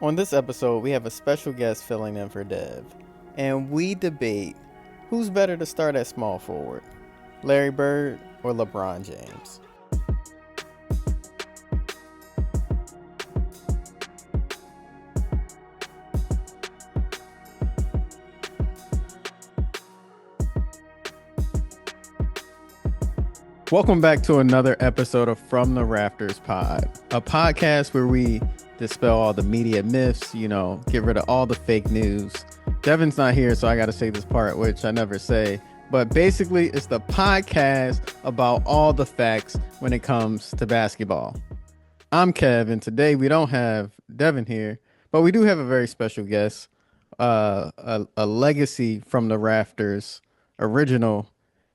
On this episode, we have a special guest filling in for Dev, and we debate who's better to start at small forward, Larry Bird or LeBron James. Welcome back to another episode of From the Rafters Pod, a podcast where we dispel all the media myths, get rid of all the fake news. Devin's not here, so I got to say this part, which I never say. But basically, it's the podcast about all the facts when it comes to basketball. I'm Kev, and today we don't have Devin here, but we do have a very special guest, a legacy from the Rafters original,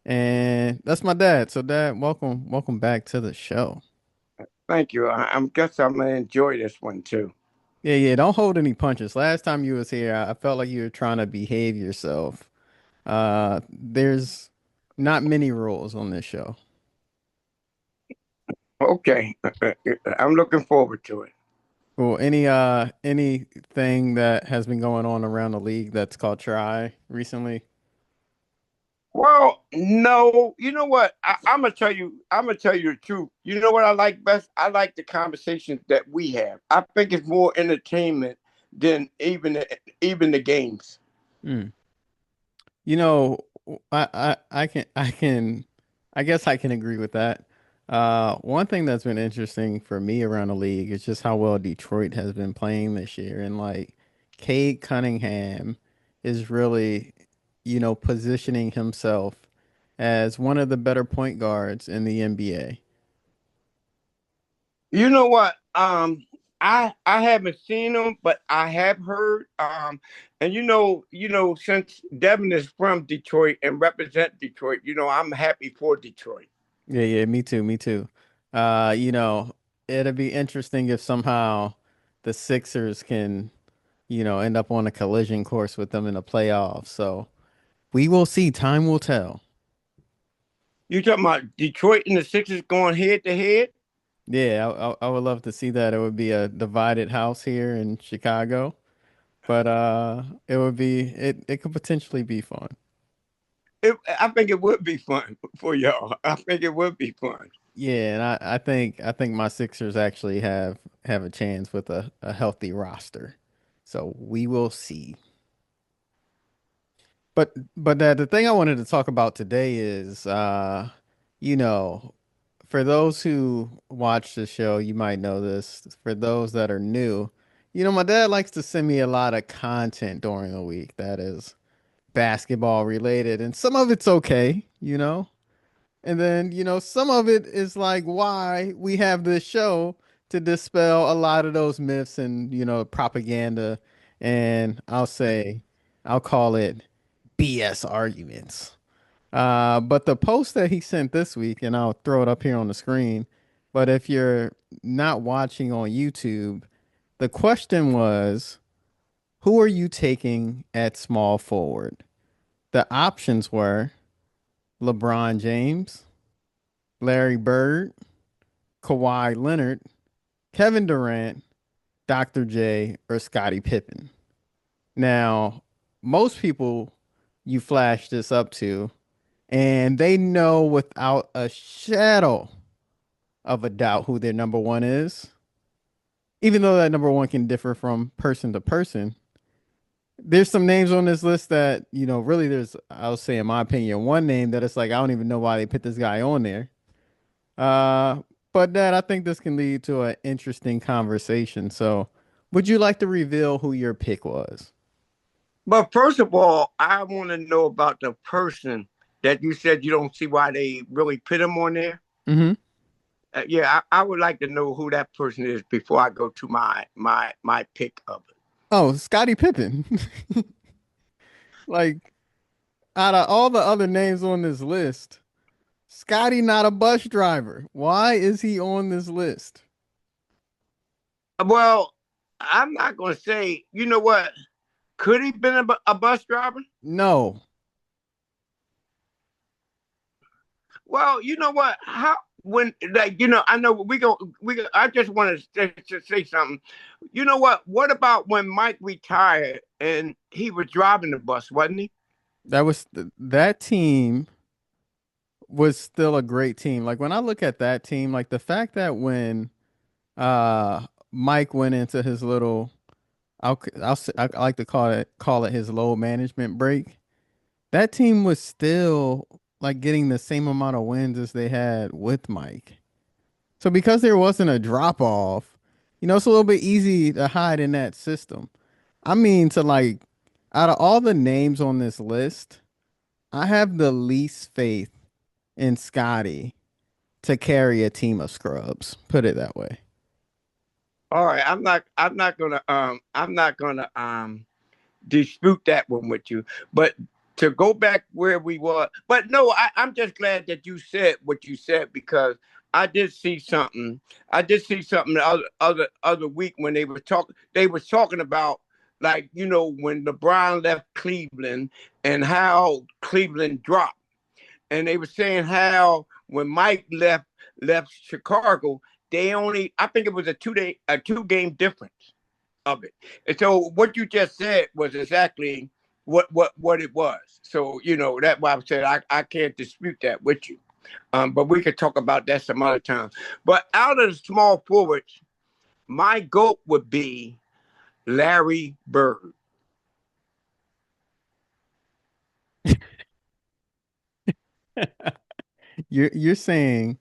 and that's my dad. So, Dad, welcome back to the show. Thank you. I guess I'm gonna enjoy this one too. Yeah. Don't hold any punches. Last time you was here, I felt like you were trying to behave yourself. There's not many rules on this show. Okay, I'm looking forward to it. Cool. Anything that has been going on around the league that's caught your eye recently? Well, no, you know what? I'm gonna tell you. I'm gonna tell you the truth. You know what I like best? I like the conversations that we have. I think it's more entertainment than even the games. Hmm. You know, I guess I can agree with that. One thing that's been interesting for me around the league is just how well Detroit has been playing this year, and like Cade Cunningham is really, positioning himself as one of the better point guards in the NBA. You know what? I haven't seen them, but I have heard. And since Devin is from Detroit and represent Detroit, I'm happy for Detroit. Yeah, me too. Uh, you know, it'd be interesting if somehow the Sixers can, end up on a collision course with them in the playoffs. So we will see. Time will tell. You talking about Detroit and the Sixers going head to head? Yeah, I would love to see that. It would be a divided house here in Chicago, but it could potentially be fun. I think it would be fun for y'all. I think it would be fun. Yeah, and I think my Sixers actually have a chance with a healthy roster. So we will see. But the thing I wanted to talk about today is you know, for those who watch the show, you might know this. For those that are new, my dad likes to send me a lot of content during the week that is basketball related, and some of it's okay. And then, some of it is like why we have this show to dispel a lot of those myths and, propaganda. And I'll call it BS arguments. But the post that he sent this week, and I'll throw it up here on the screen. But if you're not watching on YouTube, the question was, who are you taking at small forward? The options were LeBron James, Larry Bird, Kawhi Leonard, Kevin Durant, Dr. J, or Scottie Pippen. Now, most people you flash this up to, and they know without a shadow of a doubt who their number one is, even though that number one can differ from person to person. There's some names on this list that, really I'll say in my opinion, one name that it's like, I don't even know why they put this guy on there. Uh, but Dad, I think this can lead to an interesting conversation. So, would you like to reveal who your pick was? But first of all, I want to know about the person that you said you don't see why they really put him on there. Hmm. Yeah, I would like to know who that person is before I go to my pick of it. Oh, Scottie Pippen. Like, out of all the other names on this list, Scotty not a bus driver. Why is he on this list? Well, I'm not going to say. You know what? Could he been a bus driver? No. Well, you know what? How when like I know we go. I just want to say something. You know what? What about when Mike retired and he was driving the bus, wasn't he? That team was still a great team. Like when I look at that team, like the fact that when Mike went into his little I like to call it his low management break. That team was still like getting the same amount of wins as they had with Mike. So because there wasn't a drop off, it's a little bit easy to hide in that system. I mean, to like out of all the names on this list, I have the least faith in Scotty to carry a team of scrubs. Put it that way. All right, I'm not gonna dispute that one with you. But to go back where we were, but no, I'm just glad that you said what you said because I did see something. I did see something the other week when they were talking. They were talking about like when LeBron left Cleveland and how Cleveland dropped, and they were saying how when Mike left Chicago, they only I think it was a 2 game difference of it. And so what you just said was exactly what it was. So that's why I said I can't dispute that with you. But we could talk about that some other time. But out of the small forwards, my goat would be Larry Bird. You're saying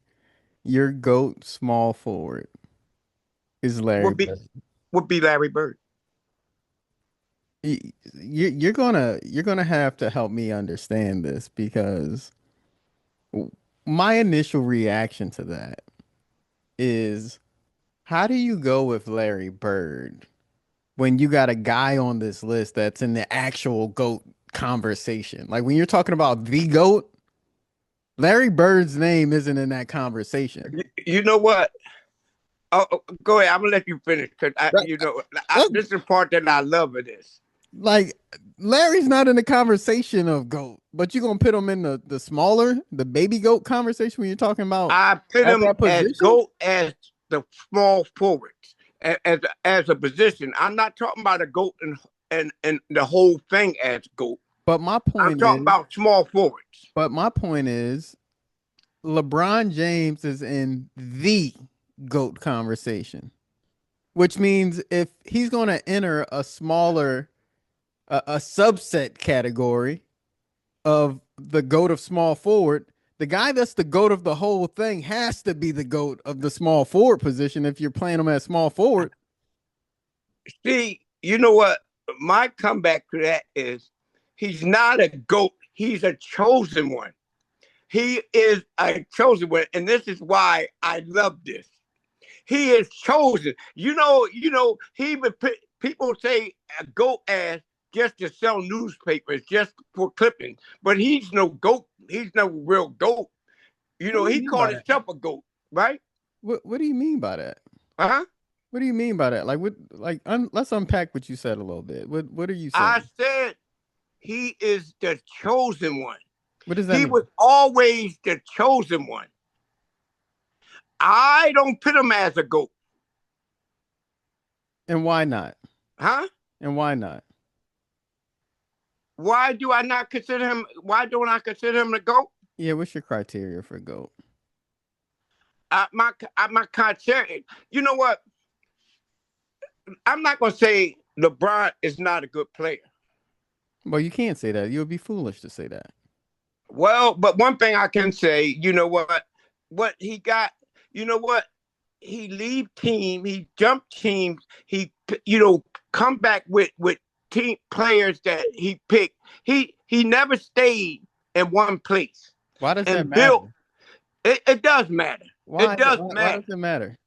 your GOAT small forward is Larry Would be Bird. would be Larry Bird. You're gonna have to help me understand this because my initial reaction to that is how do you go with Larry Bird when you got a guy on this list that's in the actual GOAT conversation? Like when you're talking about the GOAT, Larry Bird's name isn't in that conversation. You know what? Go ahead. I'm gonna let you finish because That- this is the part that I love of this. Like Larry's not in the conversation of GOAT, but you're gonna put him in the smaller, the baby GOAT conversation when you're talking about I put at him that as position. GOAT as the small forwards as a position. I'm not talking about a GOAT and the whole thing as GOAT. But my I'm point talking is, about small forwards. but my point is, LeBron James is in the GOAT conversation, which means if he's going to enter a smaller, a subset category of the GOAT of small forward, the guy that's the GOAT of the whole thing has to be the GOAT of the small forward position if you're playing him as small forward. See, you know what? My comeback to that is he's not a GOAT. He's a chosen one. He is a chosen one. And this is why I love this. He is chosen. He would people say a GOAT as just to sell newspapers, just for clippings. But he's no GOAT. He's no real GOAT. What do you He mean called by that? himself a GOAT, right? What do you mean by that? Uh-huh. What do you mean by that? Like let's unpack what you said a little bit. What are you I saying? said he is the chosen one. What does that He mean? was always the chosen one. I don't put him as a GOAT. And why not? Huh? And why not? Why don't I consider him a GOAT? Yeah, what's your criteria for GOAT? My criteria. You know what? I'm not gonna say LeBron is not a good player. Well, you can't say that. You would be foolish to say that. Well, but one thing I can say, you know what he got, you know what? He leave team, he jumped teams, he come back with team players that he picked. He never stayed in one place Why does that and built. matter? It does matter. Why? It does Why matter. does it matter?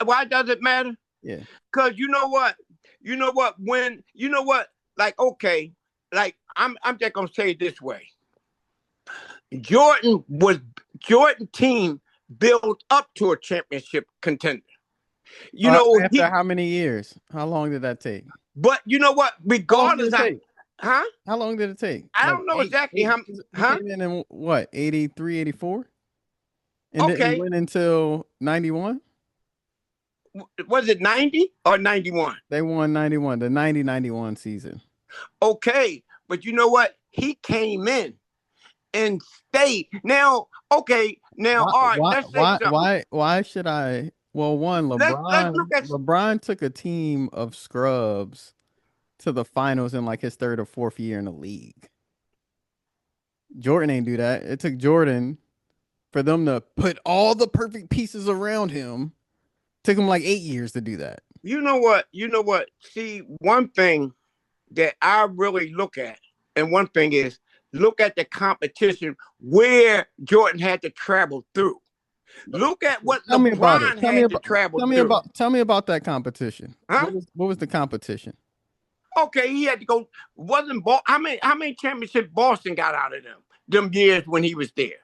Why does it matter? Yeah. Because you know what? When like okay, like I'm just gonna say it this way. Jordan team built up to a championship contender. You know, After how many years? How long did that take? but you know what? How long did Regardless, it take? huh? How long did it take? I Like don't know exactly how, he huh? came in what, 83, 84? and didn't Okay, win until 91. was it 90 or 91? They won 91, the 90-91 season. Okay, but you know what? He came in and stayed. Now, okay, now, Why all right, why let's say why something. why should I? Well, one, Let's look at. LeBron took a team of scrubs to the finals in like his third or fourth year in the league. Jordan ain't do that. It took Jordan for them to put all the perfect pieces around him. Took him like 8 years to do that. You know what? You know what? See, one thing that I really look at, and one thing is look at the competition where Jordan had to travel through. Look at what Tell me about it. LeBron had to travel through. Tell me about that competition. Huh? What was the competition? Okay, he had to go. Wasn't how many championships Boston got out of them years when he was there?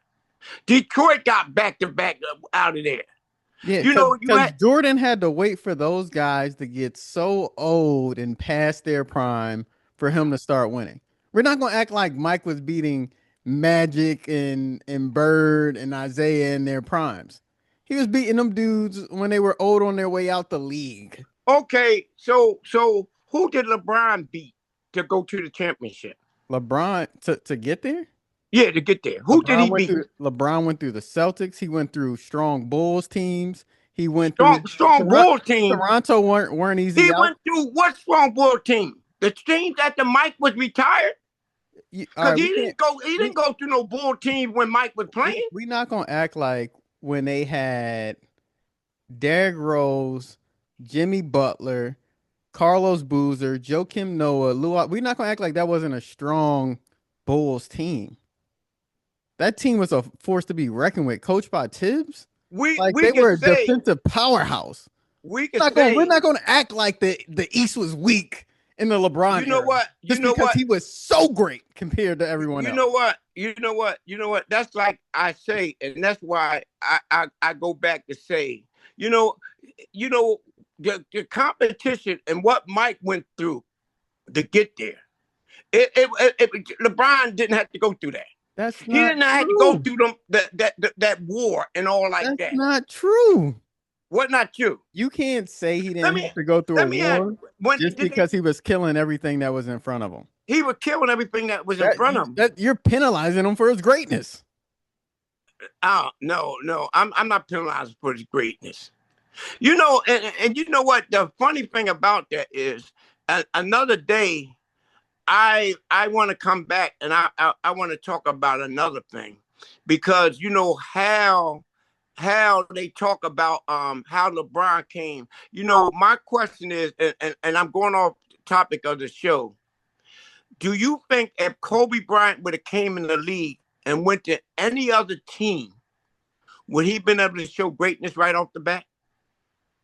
Detroit got back to back out of there. Yeah, You know, you because had Jordan had to wait for those guys to get so old and past their prime for him to start winning. We're not gonna act like Mike was beating Magic and Bird and Isaiah in their primes. He was beating them dudes when they were old on their way out the league. okay. So who did LeBron beat to go to the championship? LeBron to get there. Yeah, to get there. Who did he beat? LeBron went through the Celtics. He went through strong Bulls teams. He went through Strong Toronto. bull team. Toronto weren't easy He out. went through what strong bull team? The team that the Mike was retired? All Because right, we can't. he didn't We go through no bull team when Mike was we playing. we not gonna act like when they had Derrick Rose, Jimmy Butler, Carlos Boozer, Joakim Noah, Lou. We're not gonna act like that wasn't a strong Bulls team. That team was a force to be reckoned with, coached by Tibbs. Like We they could were a say defensive powerhouse. we We're could not going. We're say not going to act like the East was weak in the LeBron you know era, what you just know because what he was so great compared to everyone you else. know what you know what that's like I say, and that's why I go back to say you know you know the competition and what Mike went through to get there. LeBron didn't have to go through that. That's He not didn't have to go true. through that war and all like That's that. not true. What not you? You can't say he Let didn't me have to go through a let me ask. war When just did they? because he was killing everything that was in front of him. He was killing everything that was in That front of him. that you're penalizing him for his greatness. Oh no, I'm not penalized for his greatness. You know, and you know what? The funny thing about that is, another day, I want to come back and I want to talk about another thing, because you know how they talk about how LeBron came. You know, my question is, and I'm going off the topic of the show. Do you think if Kobe Bryant would have came in the league and went to any other team, would he been able to show greatness right off the bat?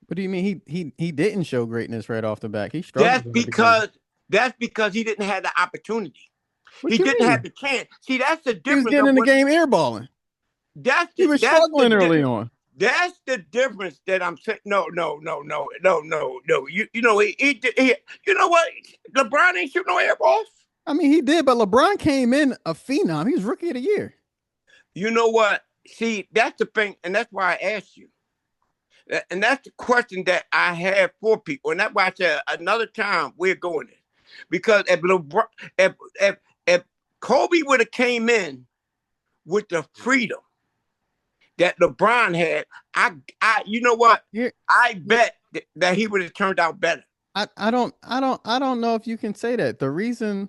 What do you mean he didn't show greatness right off the back? He struggled That's in the beginning. because that's because he didn't have the opportunity. What He you didn't have mean? the chance. See, that's the He was difference getting of in the what game airballing. He was that's struggling early on. that's the difference that I'm saying. No. You know you know what? LeBron ain't shoot no air balls. I mean, he did, but LeBron came in a phenom. He was rookie of the year. You know what? See, that's the thing, and that's why I asked you. And that's the question that I have for people. And that's why I said another time we're going there. Because if, if Kobe would have came in with the freedom that LeBron had, you know what? Here, I bet that he would have turned out better. I don't know if you can say that. The reason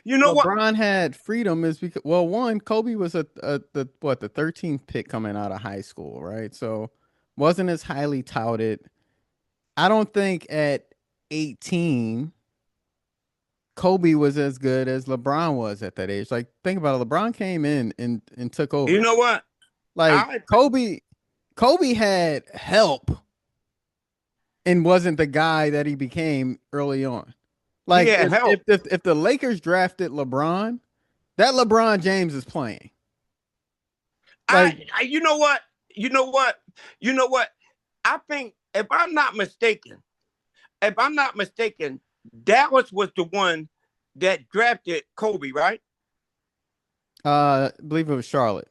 You know what? LeBron had freedom is because, well, one, Kobe was the 13th pick coming out of high school, right? So wasn't as highly touted. I don't think at 18 Kobe was as good as LeBron was at that age. Like, think about it. LeBron came in and took You over. know what? Like I Kobe had help and wasn't the guy that he became early on. He Like had help. if the Lakers drafted LeBron, that LeBron James is playing. Like I you know what? You know what? You know what? I think if I'm not mistaken, Dallas was the one that drafted Kobe, right? I believe it was Charlotte.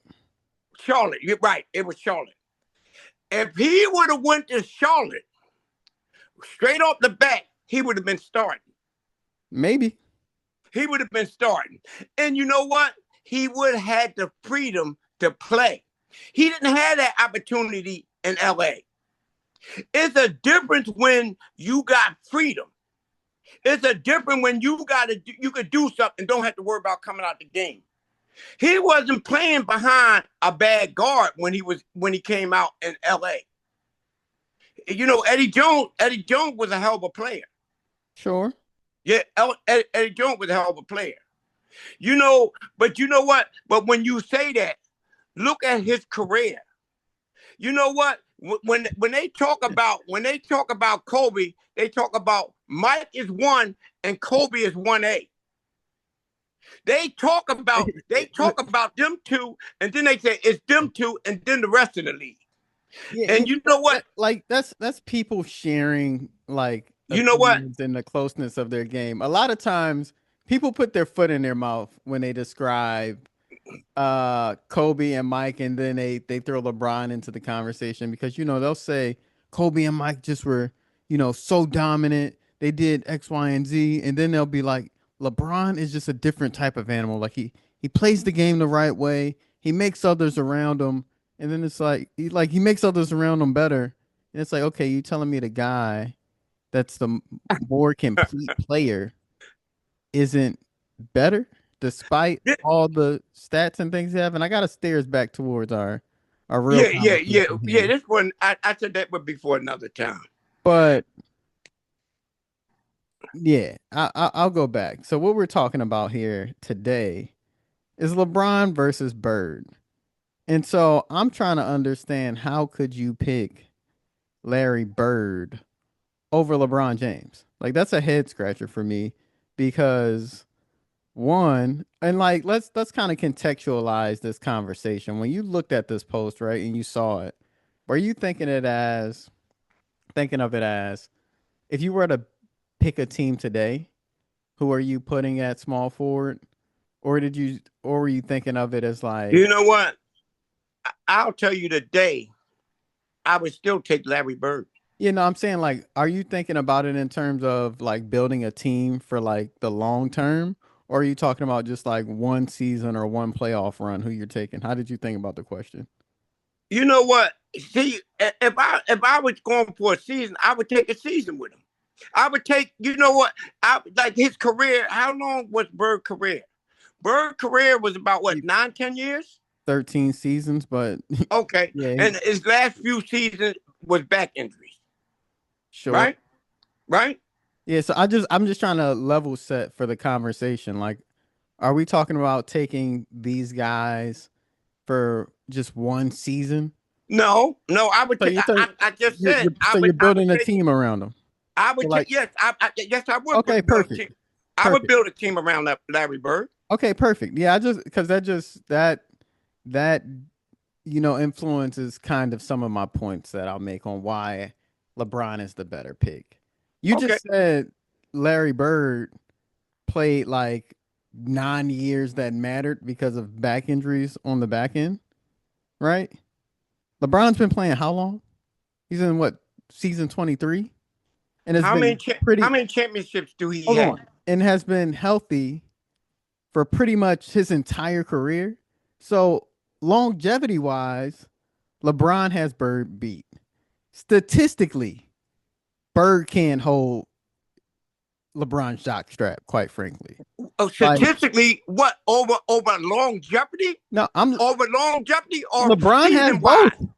Charlotte. You're right. It was Charlotte. If he would have went to Charlotte straight off the bat, he would have been starting. Maybe. He would have been starting. And you know what? He would have had the freedom to play. He didn't have that opportunity in LA. It's a difference when you got freedom. It's a difference when you could do something, don't have to worry about coming out the game. He wasn't playing behind a bad guard when he came out in LA. You know, Eddie Jones was a hell of a player. Sure. Yeah, Eddie Jones was a hell of a player. You know, but you know what? But when you say that, look at his career. You know what? When they talk about Kobe, they talk about Mike is one and Kobe is 1A. They talk about them two, and then they say it's them two, and then the rest of the league. Yeah, And you know what? like that's people sharing like You know what? opinions and the closeness of their game. A lot of times people put their foot in their mouth when they describe Kobe and Mike, and then they throw LeBron into the conversation because they'll say Kobe and Mike just were so dominant. They did X, Y, and Z, and then they'll be like LeBron is just a different type of animal. Like he plays the game the right way. He makes others around him, and then it's like he makes others around him better. And it's like, okay, you telling me the guy that's the more complete player isn't better despite all the stats and things you have. And I gotta steer us back towards our real conversation Yeah. here. This one, I said that would be for another time. But yeah, I'll go back. So what we're talking about here today is LeBron versus Bird. And so I'm trying to understand, how could you pick Larry Bird over LeBron James? Like, that's a head scratcher for me because one, and like let's kind of contextualize this conversation. When you looked at this post, right, and you saw it, were you thinking of it as, if you were to pick a team today, who are you putting at small forward? Or were you thinking of it as like, You know what? I'll tell you today, I would still take Larry Bird. I'm saying, like, are you thinking about it in terms of like building a team for like the long term? Or are you talking about just like one season or one playoff run who you're taking? How did you think about the question? You know what? See, if I was going for a season, I would take a season with him. I would take, you know what? I like his career. How long was Bird career? Bird career was about what, 9, 10 years? 13 seasons, but Okay. yeah, And his last few seasons was back injuries. sure. Right? Right? Yeah, so I'm just trying to level set for the conversation. Like, are we talking about taking these guys for just one season? No, I would So take. you think I just said so you're I would building a take. team around them. I So would take. like, Yes, yes, I would okay, build a perfect. team. I would Perfect. build a team around Larry Bird. Okay, perfect. Yeah, I just because that influences kind of some of my points that I'll make on why LeBron is the better pick. You Okay. just said Larry Bird played like 9 years that mattered because of back injuries on the back end, right? LeBron's been playing how long? He's in what, season 23, and has been How pretty, many championships do he hold have? on, and has been healthy for pretty much his entire career. So longevity wise, LeBron has Bird beat. Statistically, Bird can't hold LeBron's jock strap, quite frankly. Oh, Like, statistically, what over longevity? no, I'm Over longevity or LeBron has season both. wise?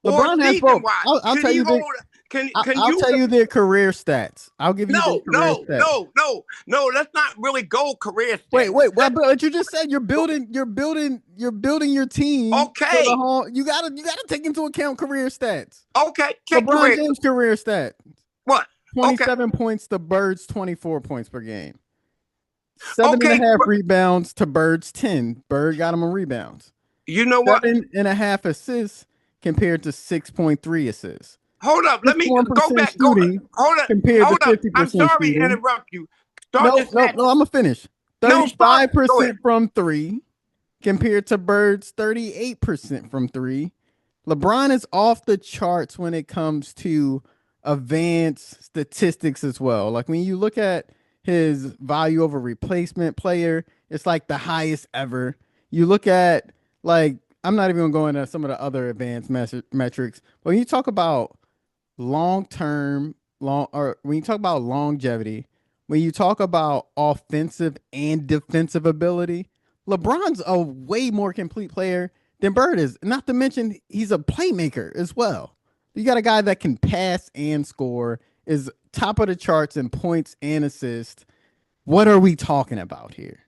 Or LeBron has season both. wise? I'll Could tell he you the hold? Can I'll you? tell you their career stats. I'll give you their No, career no, stats. no, no, no. Let's not really go career Wait, stats. wait. Well, but you just said you're building your team for the Okay, whole. You gotta take into account career stats. okay. Check LeBron career. James' career stat: What? Okay, 27 points to Bird's 24 points per game. Seven and a okay. half rebounds to Bird's 10. Bird got him a rebounds. You know what? 7.5 assists compared to 6.3 assists. Hold up. Let me go 51% back. Go. shooting Hold up. compared to Hold up. I'm 50% sorry to shooting. interrupt you. Start No, the no, stats. no, I'm gonna finish. No, start. Go ahead. 35% from three, compared to Bird's 38% from three. LeBron is off the charts when it comes to advanced statistics as well. Like when you look at his value over replacement player, it's like the highest ever. You look at like I'm not even gonna go into some of the other advanced metrics, but when you talk about long term, long or when you talk about longevity, when you talk about offensive and defensive ability, LeBron's a way more complete player than Bird is. Not to mention he's a playmaker as well. You got a guy that can pass and score, is top of the charts in points and assists. What are we talking about here?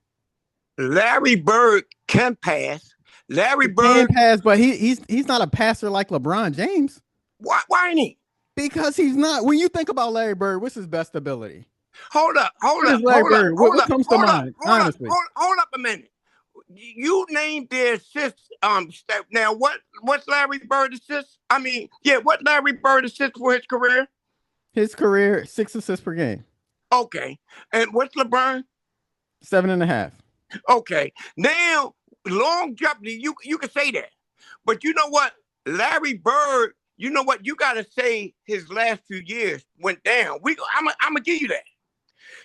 Larry Bird can pass. Larry He can Bird, pass, but he's not a passer like LeBron James why ain't he? because he's not. When you think about Larry Bird, what's his best ability? Hold up, hold What is up, Larry hold up, Bird? hold What up, comes to hold up, mind? hold up, Honestly, hold up a minute. You named the assist now what's Larry Bird assist? I mean, yeah, what Larry Bird assist for his career? his career 6 assists per game, Okay. And what's LeBron? 7.5. Okay. Now longevity, you can say that. But you know what? Larry Bird, you know what? You gotta say his last few years went down. I'm gonna give you that.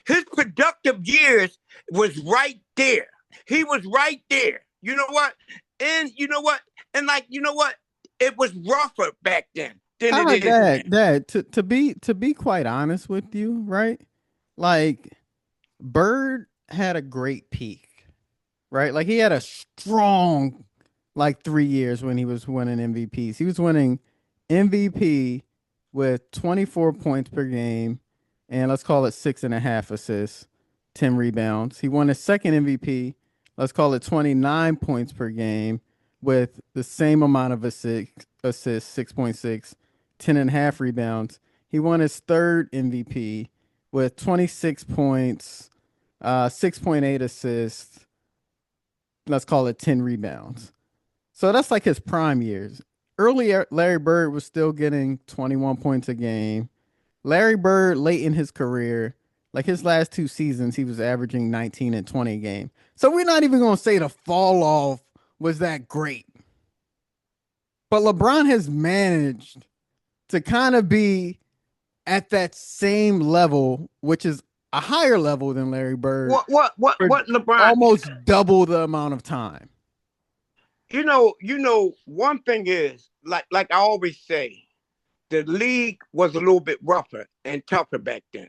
His productive years was right there. He was right there. You know what? And you know what? And like, you know what? It was rougher back then than it is now. Dad, to be quite honest with you, right? Like Bird had a great peak, right? Like he had a strong like 3 years when he was winning MVPs. He was winning MVP with 24 points per game and let's call it 6.5 assists, 10 rebounds. He won his second MVP, let's call it 29 points per game with the same amount of assists, 6.6, 10.5 rebounds. He won his third MVP with 26 points, 6.8 assists, let's call it 10 rebounds. So that's like his prime years. Earlier, Larry Bird was still getting 21 points a game. Larry Bird, late in his career, like his last 2 seasons, he was averaging 19 and 20 a game. So we're not even going to say the fall off was that great. But LeBron has managed to kind of be at that same level, which is a higher level than Larry Bird, for What LeBron? almost double the amount of time. One thing is, like I always say, the league was a little bit rougher and tougher back then.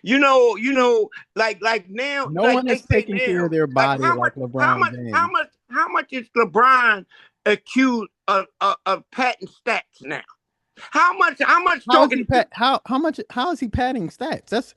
Like now, No like one they is say taking care of now, their like body like LeBron James. how much is LeBron accused of patent stats now? How much How is he talking to? pat? How is he padding stats?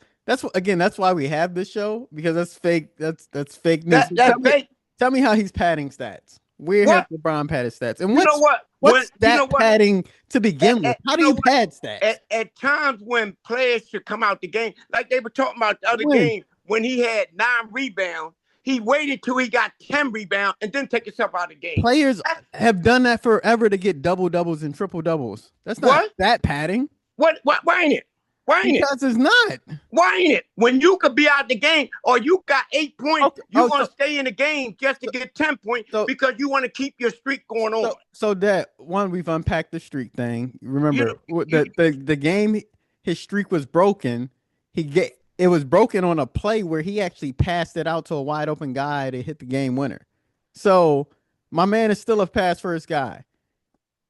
Again, that's why we have this show because that's fake. That's fake news. So That's fake. tell me how he's padding stats. Where has What? LeBron padded stats? And You know what? what's When you know stat what? padding to begin with? How You do know you what? pad stats? At times when players should come out the game, like they were talking about the other When game when he had 9 rebounds, he waited till he got 10 rebounds and then take himself out of the game. players That's, have done that forever to get double doubles and triple doubles. That's not what? stat padding What? Why ain't it? Why ain't it? because it's not. Why ain't it? When you could be out the game or you got 8 points, Okay. you want to stay in the game just to get 10 points So because you want to keep your streak going on. so that one we've unpacked the streak thing. You Remember know, you, the game his streak was broken. It was broken on a play where he actually passed it out to a wide open guy to hit the game winner. So my man is still a pass first guy.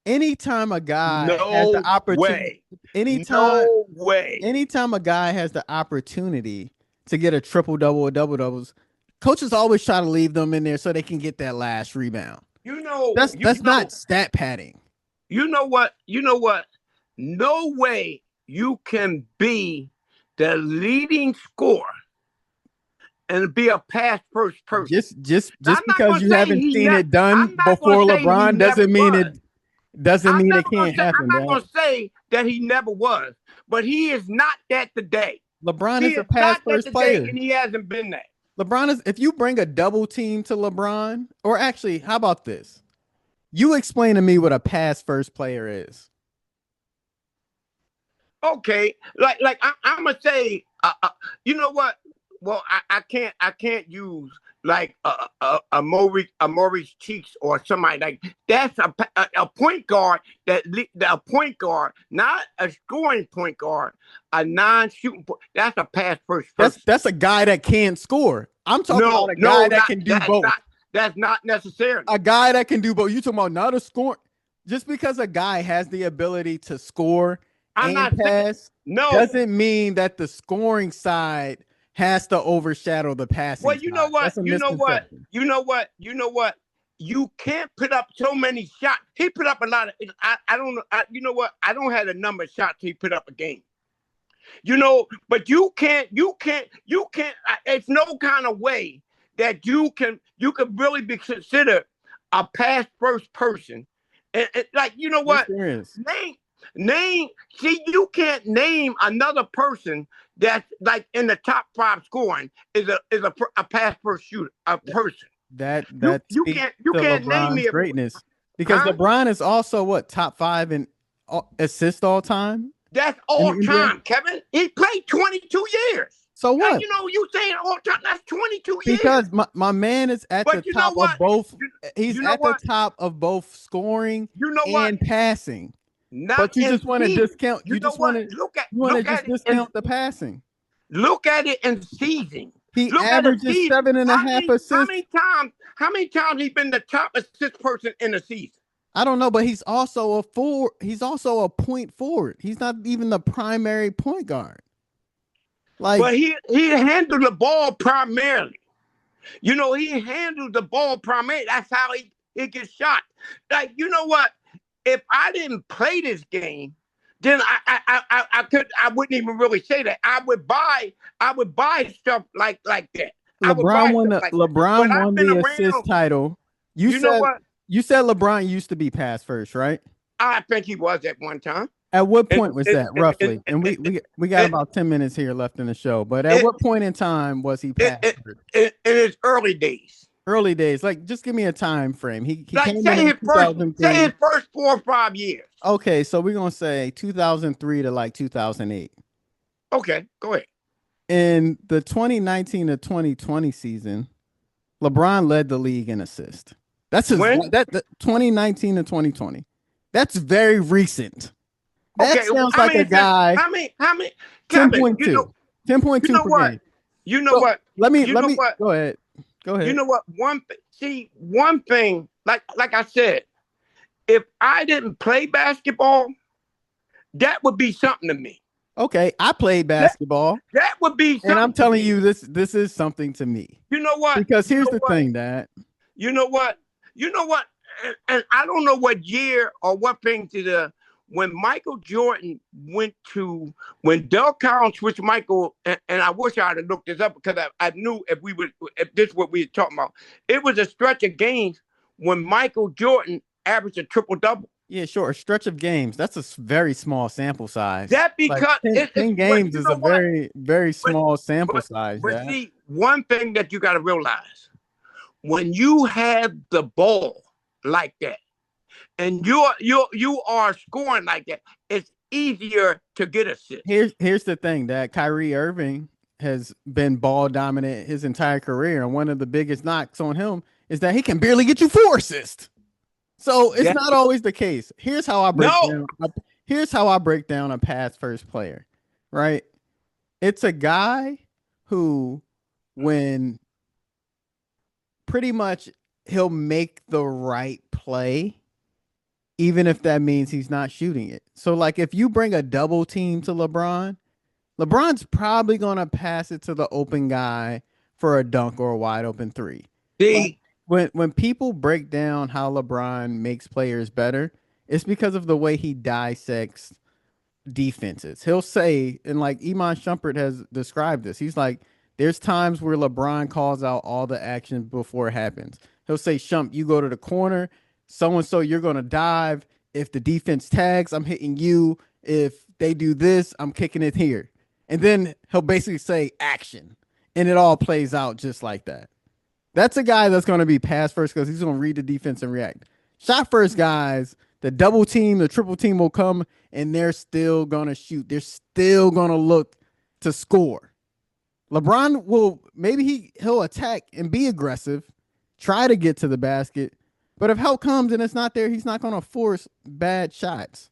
Anytime a guy has the no opportunity, way. anytime No way. anytime a guy has the opportunity to get a triple double or double doubles, coaches always try to leave them in there so they can get that last rebound. You know, you That's not know, stat padding. you know what? You know what? No way you can be the leading scorer and be a pass first person. Just I'm not because gonna you say haven't he seen never. it done I'm not gonna before say he LeBron never was. doesn't I'm mean it never gonna can't say. I'm happen, not Dad. gonna say that he never was, but he is not that today. LeBron He is a is pass not that first today, player. and he hasn't been that. LeBron is if you bring a double team to LeBron, or actually, how about this? You explain to me what a pass first player is. Okay, I'm gonna say, you know what? Well, I can't use like a Maurice Cheeks or somebody like that's a point guard a point guard, not a scoring point guard, a non-shooting. That's a pass first That's person. that's a guy that can't score. I'm talking No, about a guy no, that not can do that's both. not that's not necessarily. A guy that can do both. You talking about not a score? Just because a guy has the ability to score I'm and not saying pass no. doesn't mean that the scoring side has to overshadow the Well, passing you know side. what? That's a You know what? misconception. You know what? You know what? You can't put up so many shots. He put up a lot of. I don't know. You know what? I don't have the number of shots he put up a game. But you can't. You can't. You can't. It's no kind of way that you can really be considered a pass first person. Like you know Yes, what? there is. Name name. See, you can't name another person that's like in the top five scoring is a pass first shooter a person. That speaks You to can't name LeBron's me a greatness because huh? LeBron is also what top five in assists all time That's in the all NBA. time, Kevin. He played 22 years. So what? You saying all time, that's 22 years. Because my man is at the But you know top of what? both. You, He's you know at the what? top of both scoring You know what? and passing. Not But you in just want to season. discount. You know what? You want to Look at just it and discount the passing. look at it in season. He Look at a averages season. seven and a half assists. How many times he been the top assist person in a season? I don't know, but he's also a four. He's also a point forward. He's not even the primary point guard. Like But he handled the ball primarily. He handled the ball primarily. That's how he gets shot. Like, you know what? If I didn't play this game, then I wouldn't even really say that. I would buy stuff like that. I would buy stuff like that. But LeBron I've won been the assist around. title. You You know said what? you said LeBron used to be pass first, right? I think he was at one time. At what And point was it, that it, it, roughly? And we got it, about 10 minutes here left in the show. But at it, what point in time was he it, pass it, first? in his early days. Early days. Like just give me a time frame. He Like came in say 2003. his first 4 or 5 years. Okay, so we're gonna say 2003 to like 2008. Okay, go ahead. In the 2019 to 2020 season, LeBron led the league in assist. That's his When? that 2019 to 2020. That's very recent. That Okay, sounds how like a many? guy How many? Kevin, 10.2. you 10.2 know per what? game. You know So what? You let know me what? go ahead. Go You ahead. know what? One thing. Like I said, if I didn't play basketball, that would be something to me. Okay, I played That basketball, that would be and I'm something to telling me. you this is something to me. You know what? Because You here's know the what? thing, that You know what? You know what? And I don't know what year or what thing to the when Michael Jordan went to when Del Collins switched Michael, and I wish I had looked this up because I knew if this is what we were talking about. It was a stretch of games when Michael Jordan averaged a triple double. yeah, sure, a stretch of games. That's a very small sample size. That Like because 10 but games you is a know what? very But small sample but size, but that. see, one thing that you got to realize when you have the ball like that and you are scoring like that, it's easier to get assists. Here's the thing, that Kyrie Irving has been ball dominant his entire career, and one of the biggest knocks on him is that he can barely get you four assists. So it's That not always the case. no, Here's how I break down a pass first player, right? It's a guy who, when pretty much he'll make the right play, even if that means he's not shooting it. So, like, if you bring a double team to LeBron's probably gonna pass it to the open guy for a dunk or a wide open three. Like see, when people break down how LeBron makes players better, it's because of the way he dissects defenses. He'll say, and like Iman Shumpert has described this, he's like, there's times where LeBron calls out all the action before it happens. He'll say, Shump, you go to the corner, so and so, you're gonna dive. If the defense tags, I'm hitting you. If they do this, I'm kicking it here. And then he'll basically say action. And it all plays out just like that. That's a guy that's going to be pass first because he's going to read the defense and react. Shot first guys, the double team, the triple team will come and they're still going to shoot. They're still going to look to score. LeBron will maybe he'll attack and be aggressive, try to get to the basket, but if help comes and it's not there, he's not going to force bad shots.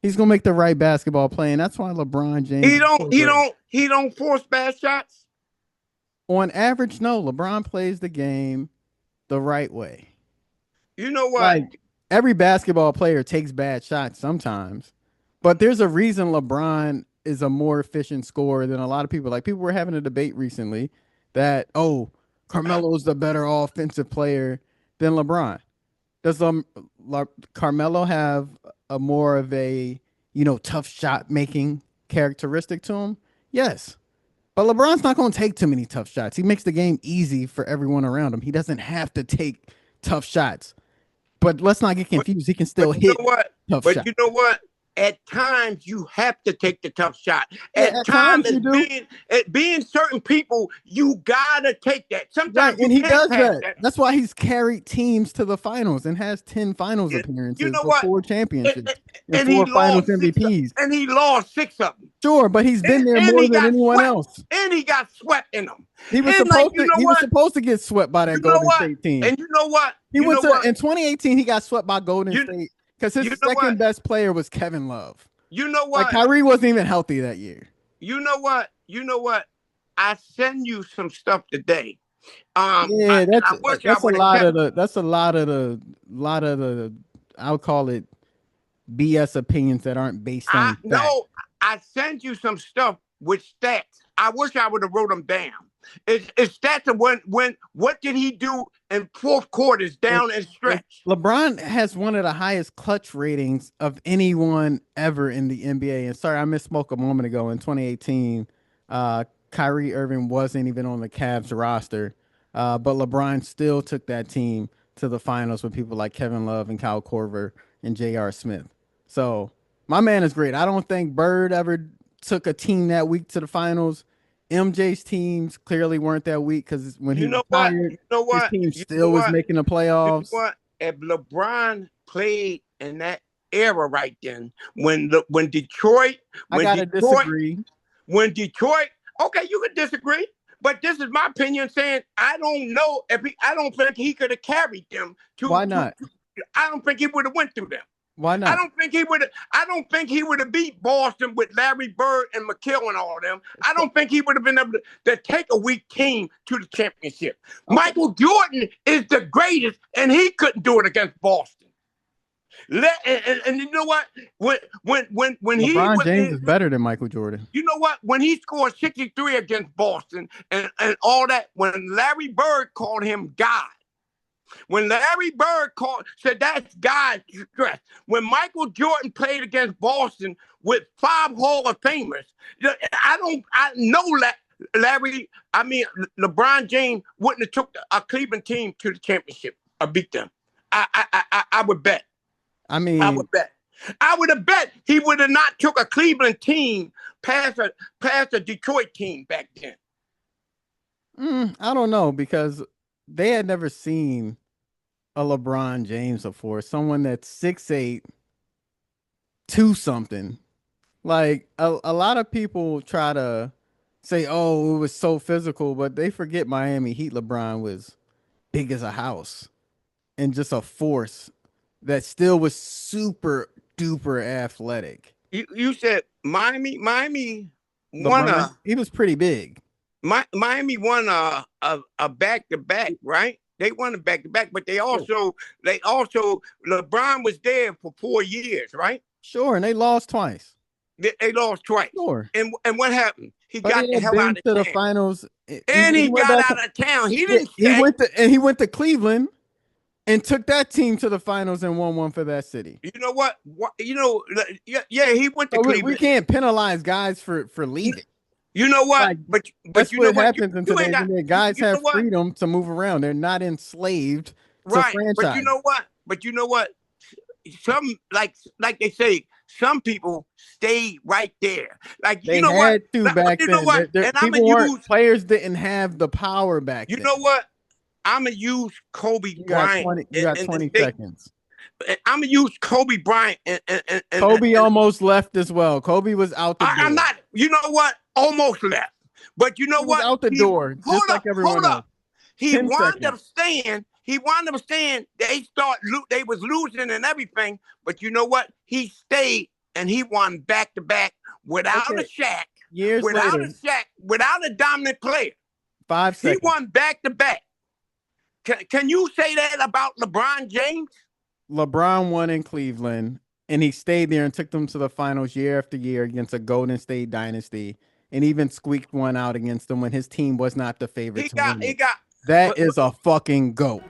He's going to make the right basketball play, and that's why LeBron James He is don't so he great. don't he don't force bad shots. On average, no, LeBron plays the game the right way. You know what? Like every basketball player takes bad shots sometimes, but there's a reason LeBron is a more efficient scorer than a lot of people. Like people were having a debate recently that Carmelo's the better offensive player than LeBron. Does Carmelo have a more of a tough shot making characteristic to him? Yes. But LeBron's not going to take too many tough shots. He makes the game easy for everyone around him. He doesn't have to take tough shots. But let's not get But confused. He can but still you hit know what? tough But shots. you know what? At times you have to take the tough shot. Yeah, At at times times you as do. being certain people, you gotta take that. Right, Sometimes you and he can't does pass that. that. That's why he's carried teams to the finals and has 10 finals You appearances know with what? four And, championships and and he four finals lost MVPs. he lost six of them. Sure, but he's been there And more he than got anyone swept. else. And he got swept in them. He was And like, supposed to he was supposed to get swept by You that know Golden what? State team. And you know what? He You went know to what? in 2018 he got swept by Golden You State because his you know second what? best player was Kevin Love. You know Like what? Kyrie wasn't even healthy that year. You know what? You know what? I send you some stuff today. Yeah, And I wish I that's a would have lot kept. of the I'll call it BS opinions that aren't based I on fact. no. I sent you some stuff with stats. I wish I would have wrote them down. It's stats of when what did he do in fourth quarters It, down and stretch? LeBron has one of the highest clutch ratings of anyone ever in the NBA. And sorry, I misspoke a moment ago. In 2018, Kyrie Irving wasn't even on the Cavs roster, but LeBron still took that team to the finals with people like Kevin Love and Kyle Korver and J.R. Smith. So my man is great. I don't think Bird ever took a team that week to the finals. MJ's teams clearly weren't that weak because when he You know what? retired, You know his what? team You know still was what? making the You know playoffs. what? If LeBron played in that era right then, I when gotta Detroit, disagree. when Detroit, okay, you could disagree, but this is my opinion saying I don't know if I don't think he could have carried them Why not? I don't think he would have went through them. Why I not? don't think he would have. I don't think he would have beat Boston with Larry Bird and McHale and all of them. I don't think he would have been able to take a weak team to the championship. Okay. Michael Jordan is the greatest, and he couldn't do it against Boston. And you know what? When he LeBron was, James is better than Michael Jordan. you know what? When he scored 63 against Boston and all that, when Larry Bird called him God. When Larry Bird said that's God's stress. When Michael Jordan played against Boston with 5 Hall of Famers, I know that LeBron James wouldn't have took a Cleveland team to the championship or beat them. I would bet. I I mean, would bet. I would have bet he would have not took a Cleveland team past a Detroit team back then. I don't know because they had never seen a LeBron James before. Someone that's 6'8", 2 something. Like a lot of people try to say, "Oh, it was so physical," but they forget Miami Heat LeBron was big as a house and just a force that still was super duper athletic. You said Miami won LeBron, he was pretty big. Miami won a back to back, right? They won a back to back, but Sure. they also LeBron was there for 4 years, right? Sure, and they lost twice. They lost twice, Sure. and what happened? He But got he the had hell been out of to the town, finals. and He he went got back. out of town. He Yeah, didn't stay. he went to Cleveland and took that team to the finals and won one for that city. You know what? Yeah, he went to So we Cleveland. can't penalize guys for leaving. You know what? Like But that's you know what what? happens in You ain't today's got NBA. Guys you know have what? freedom to move around. They're not enslaved to Right. But you franchise. know what? But you know what? Some like they say, some people stay right there. Like you They know what? had to back You know then. what? And I'm gonna People weren't use. players didn't have the power back You then. know what? I'm gonna use Kobe Bryant You got in the 20 state. seconds. I'm gonna use Kobe Bryant Kobe almost left as well. Kobe was out the I'm door. not. You know what? Almost left. But you know He was what? out the door just like Hold everyone else. up. He 10 wound seconds. up staying. He wound up staying. They was losing and everything. But you know what? He stayed and he won back to back without a Okay. Shaq, Years later, without a dominant player. 5 seconds. He won back to back. Can you say that about LeBron James? LeBron won in Cleveland, and he stayed there and took them to the finals year after year against a Golden State dynasty, and even squeaked one out against them when his team was not the favorite He to got win he it. got That but is a fucking GOAT.